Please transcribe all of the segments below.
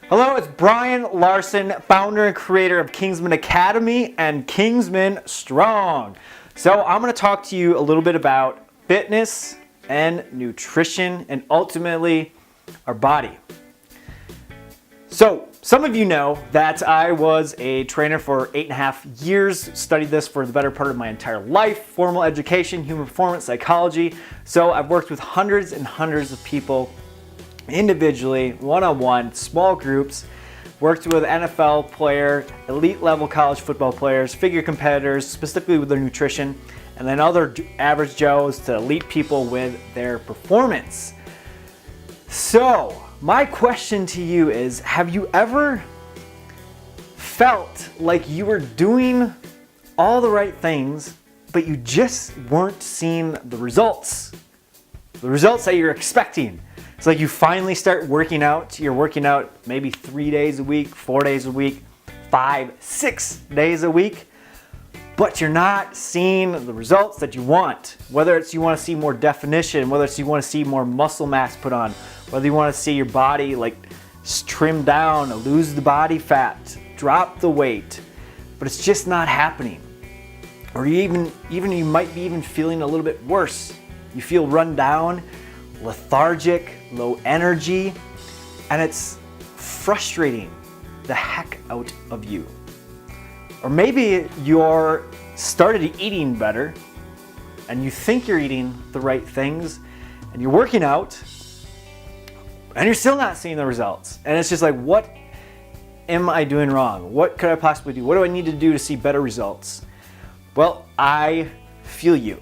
Hello, it's Brian Larson, founder and creator of Kingsman Academy and Kingsman Strong. So I'm going to talk to you a little bit about fitness and nutrition and ultimately our body. So some of you know that I was a trainer for 8.5 years, studied this for the better part of my entire life, formal education, human performance, psychology. So I've worked with hundreds and hundreds of people individually, one-on-one, small groups, worked with NFL player, elite level college football players, figure competitors, specifically with their nutrition, and then other average Joes to elite people with their performance. So my question to you is, have you ever felt like you were doing all the right things, but you just weren't seeing the results that you're expecting? It's like you finally start working out, you're working out maybe 3 days a week, 4 days a week, 5, 6 days a week, but you're not seeing the results that you want. Whether it's you want to see more definition, whether it's you want to see more muscle mass put on, whether you want to see your body like trim down, lose the body fat, drop the weight, but it's just not happening. Or you might be even feeling a little bit worse. You feel run down, lethargic, low energy, and it's frustrating the heck out of you. Or maybe you're started eating better and you think you're eating the right things and you're working out and you're still not seeing the results. And it's just like, what am I doing wrong? What could I possibly do? What do I need to do to see better results? Well, I feel you.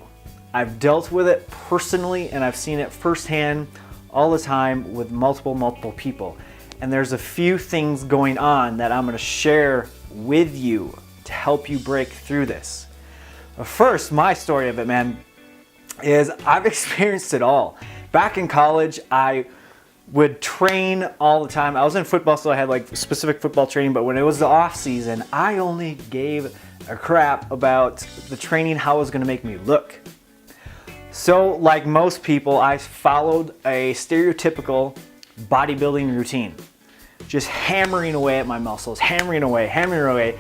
I've dealt with it personally and I've seen it firsthand all the time with multiple people. And there's a few things going on that I'm going to share with you to help you break through this. First, my story of it, man, is I've experienced it all. Back in college, I would train all the time. I was in football, so I had like specific football training, but when it was the off season, I only gave a crap about the training, how it was going to make me look. So like most people, I followed a stereotypical bodybuilding routine. Just hammering away at my muscles, hammering away,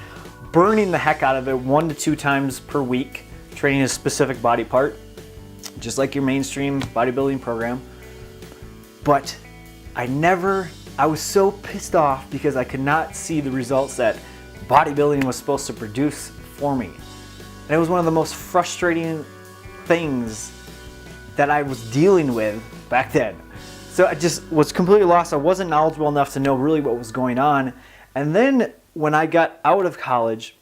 burning the heck out of it 1 to 2 times per week, training a specific body part, just like your mainstream bodybuilding program. But I was so pissed off because I could not see the results that bodybuilding was supposed to produce for me. And it was one of the most frustrating things that I was dealing with back then. So I just was completely lost. I wasn't knowledgeable enough to know really what was going on. And then when I got out of college,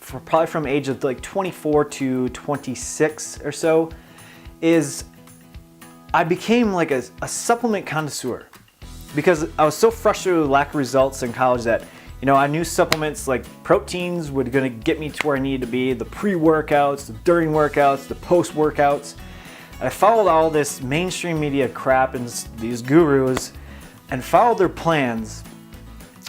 probably from age of like 24 to 26 or so, I became like a supplement connoisseur because I was so frustrated with the lack of results in college that, I knew supplements like proteins were gonna get me to where I needed to be, the pre-workouts, the during workouts, the post-workouts. I followed all this mainstream media crap and these gurus and followed their plans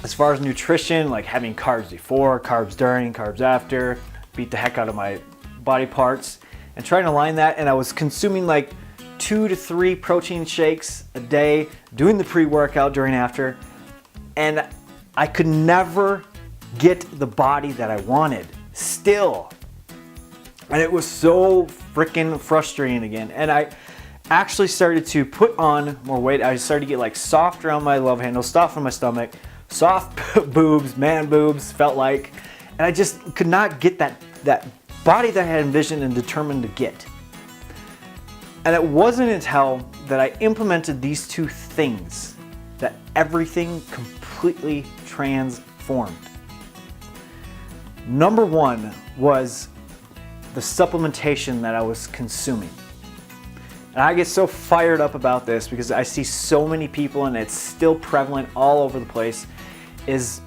as far as nutrition, like having carbs before, carbs during, carbs after, beat the heck out of my body parts and trying to align that. And I was consuming like 2 to 3 protein shakes a day, doing the pre-workout during after, and I could never get the body that I wanted still. And it was so freaking frustrating again. And I actually started to put on more weight. I started to get like soft around my love handles, soft on my stomach, soft boobs, man boobs, felt like. And I just could not get that body that I had envisioned and determined to get. And it wasn't until that I implemented these 2 things that everything completely transformed. Number 1 was the supplementation that I was consuming. And I get so fired up about this because I see so many people, and it's still prevalent all over the place, is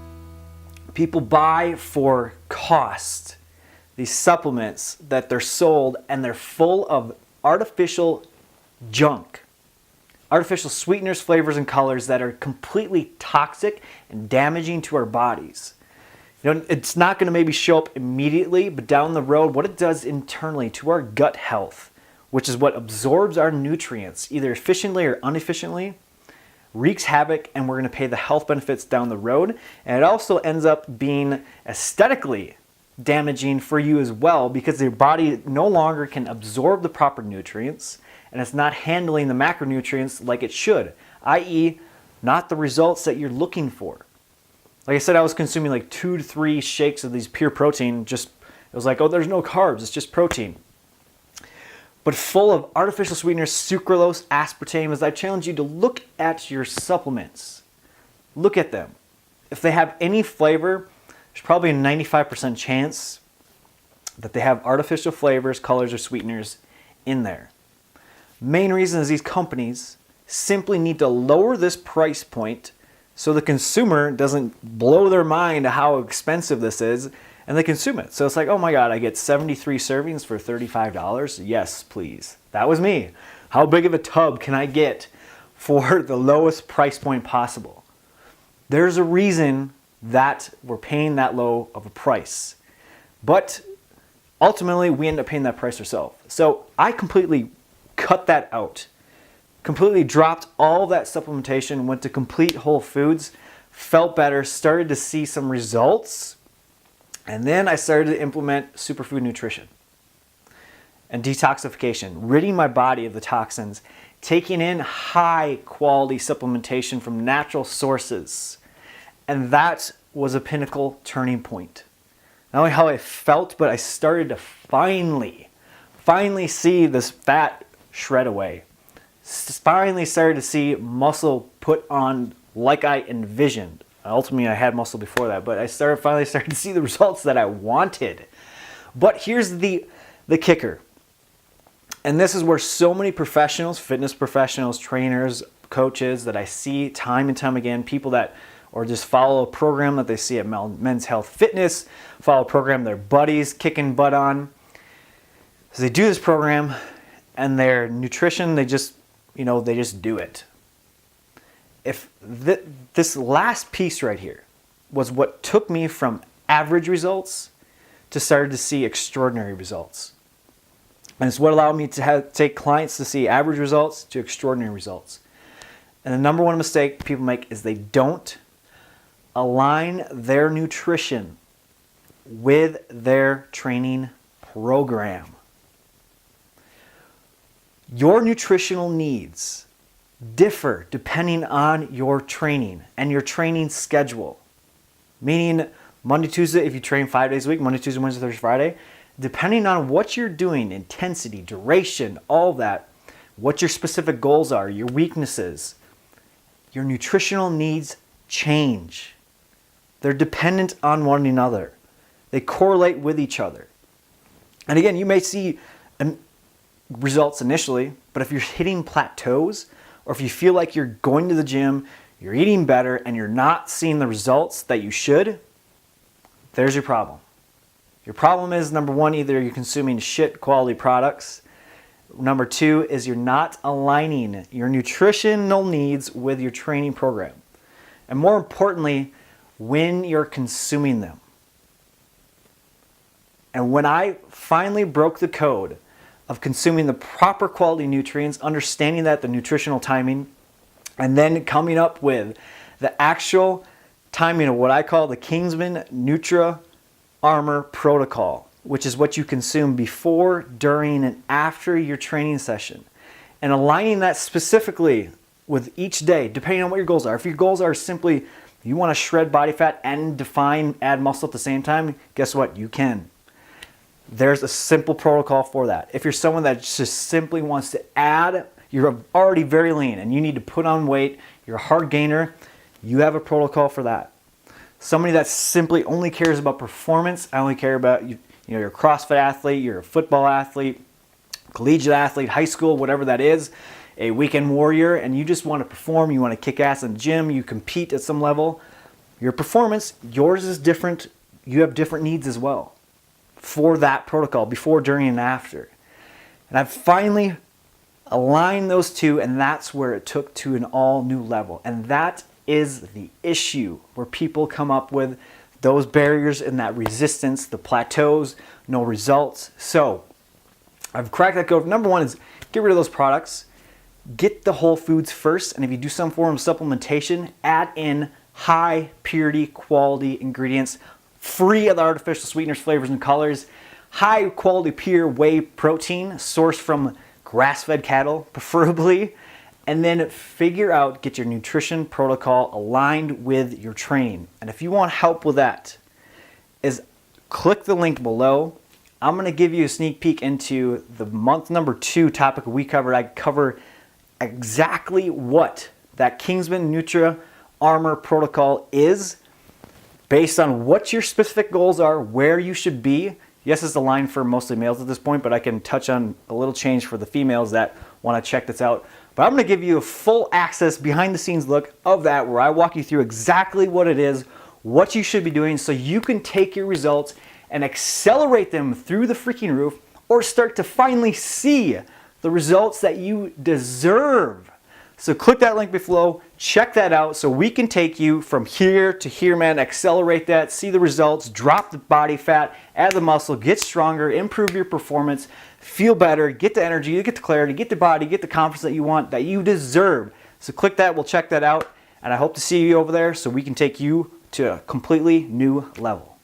people buy for cost these supplements that they're sold, and they're full of artificial junk. Artificial sweeteners, flavors, and colors that are completely toxic and damaging to our bodies. It's not going to maybe show up immediately, but down the road, what it does internally to our gut health, which is what absorbs our nutrients, either efficiently or inefficiently, wreaks havoc, and we're going to pay the health benefits down the road. And it also ends up being aesthetically damaging for you as well, because your body no longer can absorb the proper nutrients, and it's not handling the macronutrients like it should, i.e., not the results that you're looking for. Like I said, I was consuming like 2 to 3 shakes of these pure protein. It was like, oh, there's no carbs, it's just protein. But full of artificial sweeteners, sucralose, aspartame. As I challenge you to look at your supplements. Look at them. If they have any flavor, there's probably a 95% chance that they have artificial flavors, colors, or sweeteners in there. Main reason is these companies simply need to lower this price point so the consumer doesn't blow their mind at how expensive this is, and they consume it. So it's like, oh my God, I get 73 servings for $35? Yes, please. That was me. How big of a tub can I get for the lowest price point possible? There's a reason that we're paying that low of a price. But ultimately, we end up paying that price ourselves. So I completely cut that out. Completely dropped all that supplementation, went to complete whole foods, felt better, started to see some results. And then I started to implement superfood nutrition and detoxification, ridding my body of the toxins, taking in high quality supplementation from natural sources. And that was a pinnacle turning point. Not only how I felt, but I started to finally see this fat shred away. Finally started to see muscle put on like I envisioned. Ultimately, I had muscle before that, but I finally started to see the results that I wanted. But here's the kicker. And this is where so many professionals, fitness professionals, trainers, coaches that I see time and time again, people that or just follow a program that they see at Men's Health Fitness, follow a program their buddies kicking butt on. So they do this program, and their nutrition, they just do it. If this last piece right here was what took me from average results to started to see extraordinary results. And it's what allowed me to take clients to see average results to extraordinary results. And the number one mistake people make is they don't align their nutrition with their training program. Your nutritional needs differ depending on your training and your training schedule. Meaning Monday, Tuesday, if you train 5 days a week, Monday, Tuesday, Wednesday, Thursday, Friday, depending on what you're doing, intensity, duration, all that, what your specific goals are, your weaknesses, your nutritional needs change. They're dependent on one another. They correlate with each other. And again, you may see results initially, but if you're hitting plateaus, or if you feel like you're going to the gym, you're eating better, and you're not seeing the results that you should, there's your problem. Your problem is, number one, either you're consuming shit quality products. Number two is you're not aligning your nutritional needs with your training program. And more importantly, when you're consuming them. And when I finally broke the code of consuming the proper quality nutrients, understanding that, the nutritional timing, and then coming up with the actual timing of what I call the Kingsman Nutra Armor Protocol, which is what you consume before, during, and after your training session. And aligning that specifically with each day, depending on what your goals are. If your goals are simply you want to shred body fat and add muscle at the same time, guess what? You can. There's a simple protocol for that. If you're someone that just simply wants to add, you're already very lean and you need to put on weight, you're a hard gainer, you have a protocol for that. Somebody that simply only cares about performance, I only care about you're a CrossFit athlete, you're a football athlete, collegiate athlete, high school, whatever that is, a weekend warrior, and you just want to perform, you want to kick ass in the gym, you compete at some level, your performance, yours is different, you have different needs as well for that protocol, before, during, and after. And I've finally aligned those two, and that's where it took to an all new level. And that is the issue, where people come up with those barriers and that resistance, the plateaus, no results. So I've cracked that code. Number one is get rid of those products. get the whole foods first, and if you do some form of supplementation, add in high purity quality ingredients, free of the artificial sweeteners, flavors, and colors, high quality pure whey protein sourced from grass-fed cattle, preferably, and then figure out, get your nutrition protocol aligned with your training. And if you want help with that, is click the link below. I'm gonna give you a sneak peek into the month number 2 topic we covered. I cover exactly what that Kingsman Nutra Armor protocol is, based on what your specific goals are, where you should be. Yes, it's aligned for mostly males at this point, but I can touch on a little change for the females that want to check this out. But I'm going to give you a full access behind the scenes look of that, where I walk you through exactly what it is, what you should be doing, so you can take your results and accelerate them through the freaking roof, or start to finally see the results that you deserve. So click that link below, check that out so we can take you from here to here, man. Accelerate that, see the results, drop the body fat, add the muscle, get stronger, improve your performance, feel better, get the energy, get the clarity, get the body, get the confidence that you want, that you deserve. So click that, we'll check that out, and I hope to see you over there so we can take you to a completely new level.